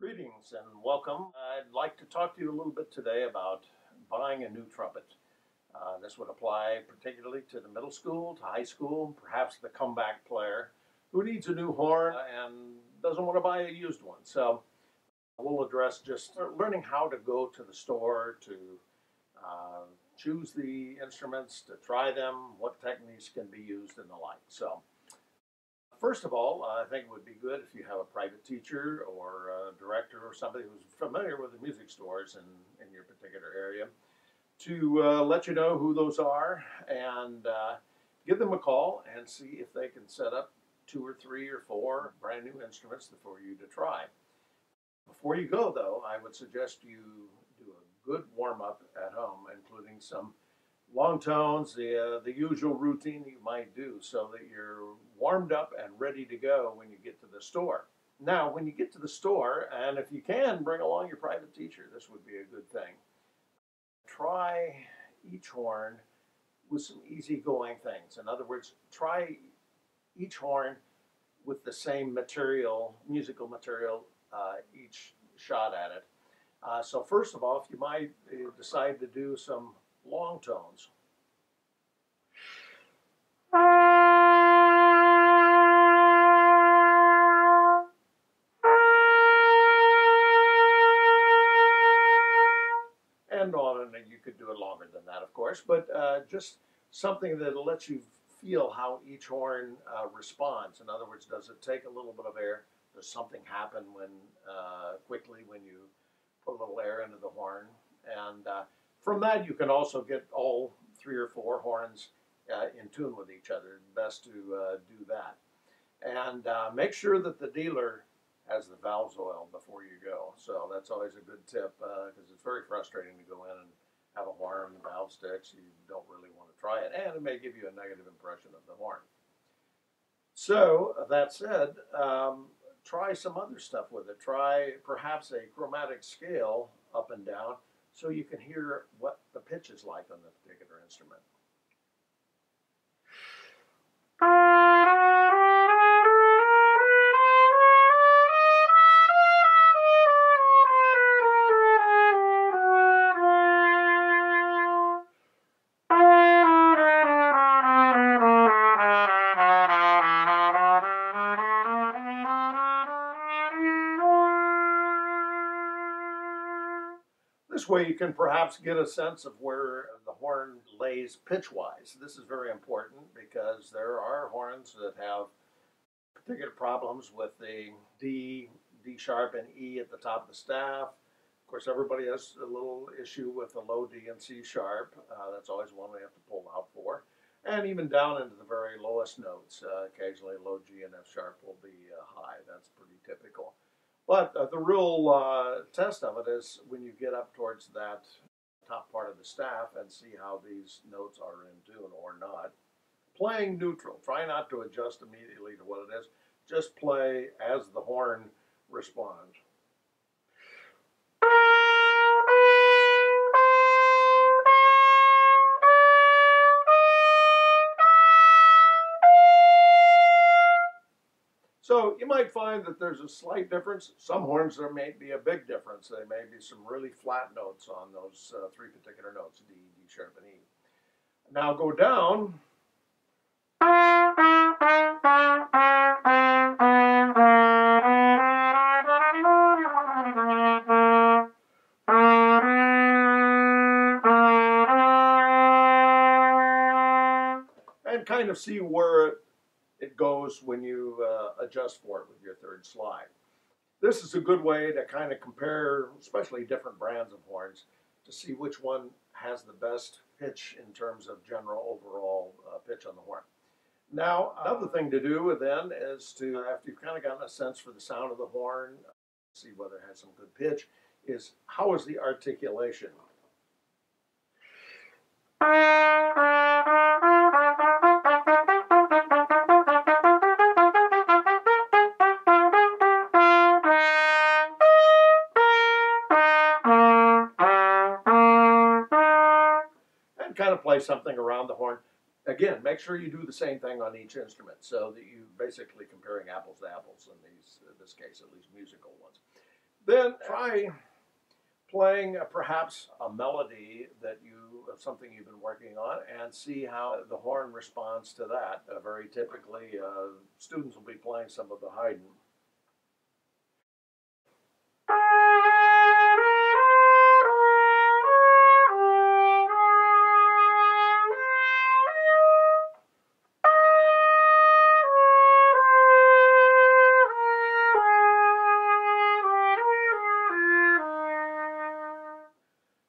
Greetings and welcome. I'd like to talk to you a little bit today about buying a new trumpet. This would apply particularly to the middle school, to high school, perhaps the comeback player who needs a new horn and doesn't want to buy a used one. So we'll address just learning how to go to the store to choose the instruments, to try them, what techniques can be used and the like. So first of all, I think it would be good if you have a private teacher or a director or somebody who's familiar with the music stores in your particular area to let you know who those are and give them a call and see if they can set up 2 or 3 or 4 brand new instruments for you to try. Before you go, though, I would suggest you do a good warm-up at home, including some long tones, the usual routine you might do so that you're warmed up and ready to go when you get to the store. Now, when you get to the store, and if you can, bring along your private teacher. This would be a good thing. Try each horn with some easygoing things. In other words, try each horn with the same material, musical material, each shot at it. So first of all, if you might decide to do some long tones. And on, and you could do it longer than that, of course, but just something that lets you feel how each horn responds. In other words, does it take a little bit of air? Does something happen when quickly when you put a little air into the horn? And from that, you can also get all 3 or 4 horns in tune with each other. Best to do that. And make sure that the dealer has the valves oiled before you go. So that's always a good tip because it's very frustrating to go in and have a horn and the valve sticks. You don't really want to try it, and it may give you a negative impression of the horn. So that said, try some other stuff with it. Try perhaps a chromatic scale up and down so you can hear what the pitch is like on the particular instrument. This way you can perhaps get a sense of where the horn lays pitch-wise. This is very important because there are horns that have particular problems with the D, D sharp, and E at the top of the staff. Of course, everybody has a little issue with the low D and C sharp. That's always one we have to pull out for. And even down into the very lowest notes. Occasionally low G and F sharp will be high. That's pretty typical. But the real test of it is when you get up towards that top part of the staff and see how these notes are in tune or not. Playing neutral. Try not to adjust immediately to what it is. Just play as the horn responds. So you might find that there's a slight difference. Some horns there may be a big difference. There may be some really flat notes on those 3 particular notes, D, D sharp, and E. Now go down. And kind of see where it goes when you adjust for it with your 3rd slide. This is a good way to kind of compare, especially different brands of horns, to see which one has the best pitch in terms of general overall pitch on the horn. Now, another thing to do then is to, after you've kind of gotten a sense for the sound of the horn, see whether it has some good pitch, is how is the articulation? Kind of play something around the horn. Again, make sure you do the same thing on each instrument so that you're basically comparing apples to apples in this case, at least musical ones. Then try playing perhaps a melody that of something you've been working on, and see how the horn responds to that. Very typically, students will be playing some of the Haydn.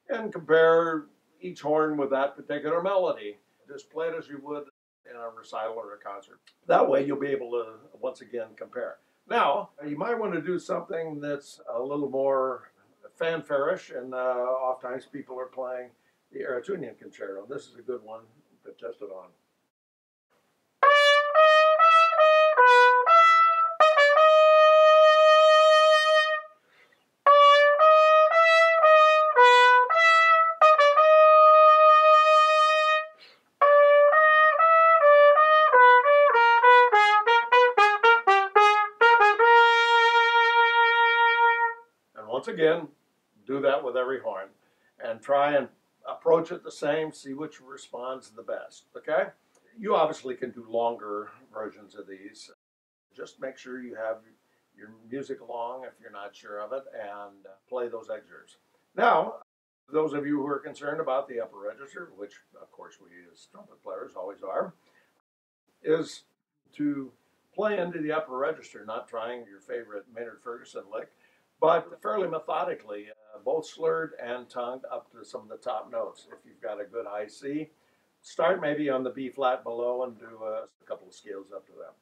And compare each horn with that particular melody. Just play it as you would in a recital or a concert. That way you'll be able to, once again, compare. Now, you might want to do something that's a little more fanfarish, and oftentimes people are playing the Aratunian Concerto. This is a good one to test it on. Once again, do that with every horn and try and approach it the same, see which responds the best, okay? You obviously can do longer versions of these. Just make sure you have your music along if you're not sure of it, and play those excerpts. Now, those of you who are concerned about the upper register, which of course we as trumpet players always are, is to play into the upper register, not trying your favorite Maynard Ferguson lick, but fairly methodically, both slurred and tongued up to some of the top notes. If you've got a good high C, start maybe on the B flat below and do a couple of scales up to them.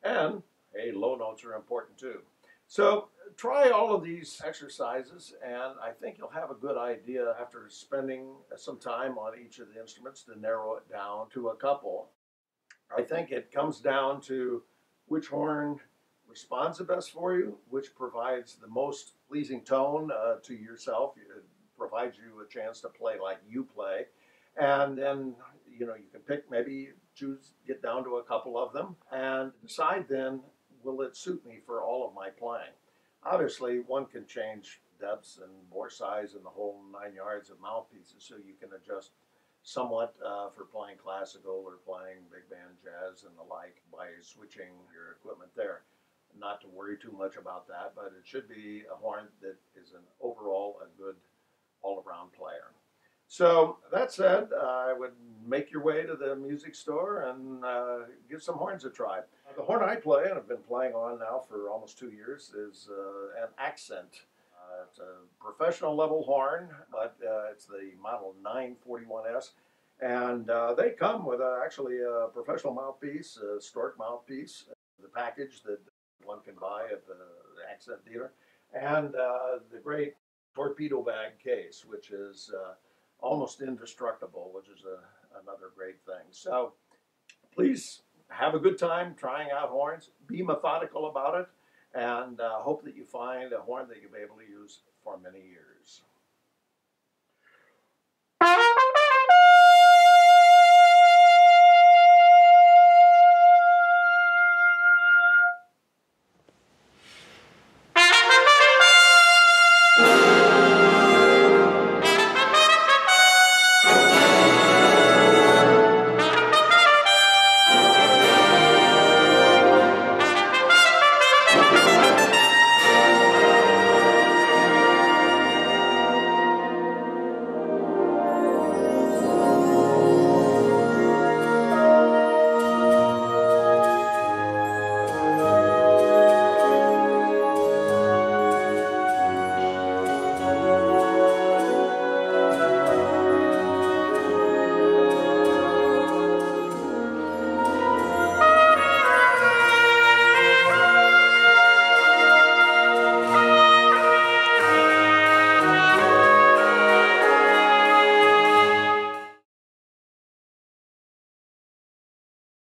And, hey, low notes are important too. So try all of these exercises, and I think you'll have a good idea after spending some time on each of the instruments to narrow it down to a couple. I think it comes down to which horn responds the best for you, which provides the most pleasing tone to yourself. It provides you a chance to play like you play. And then, you can pick, maybe get down to a couple of them and decide then, will it suit me for all of my playing? Obviously, one can change depths and bore size and the whole 9 yards of mouthpieces, so you can adjust somewhat for playing classical or playing big band jazz and the like by switching your equipment there. Not to worry too much about that, but it should be a horn that is overall a good all-around player. So that said, I would make your way to the music store and give some horns a try. The horn I play, and I've been playing on now for almost 2 years, is an accent. It's a professional level horn, but it's the model 941S. And they come with actually a professional mouthpiece, a Stork mouthpiece, the package that one can buy at the accent dealer, and the great torpedo bag case, which is almost indestructible, which is another great thing. So please have a good time trying out horns. Be methodical about it, and hope that you find a horn that you'll be able to use for many years.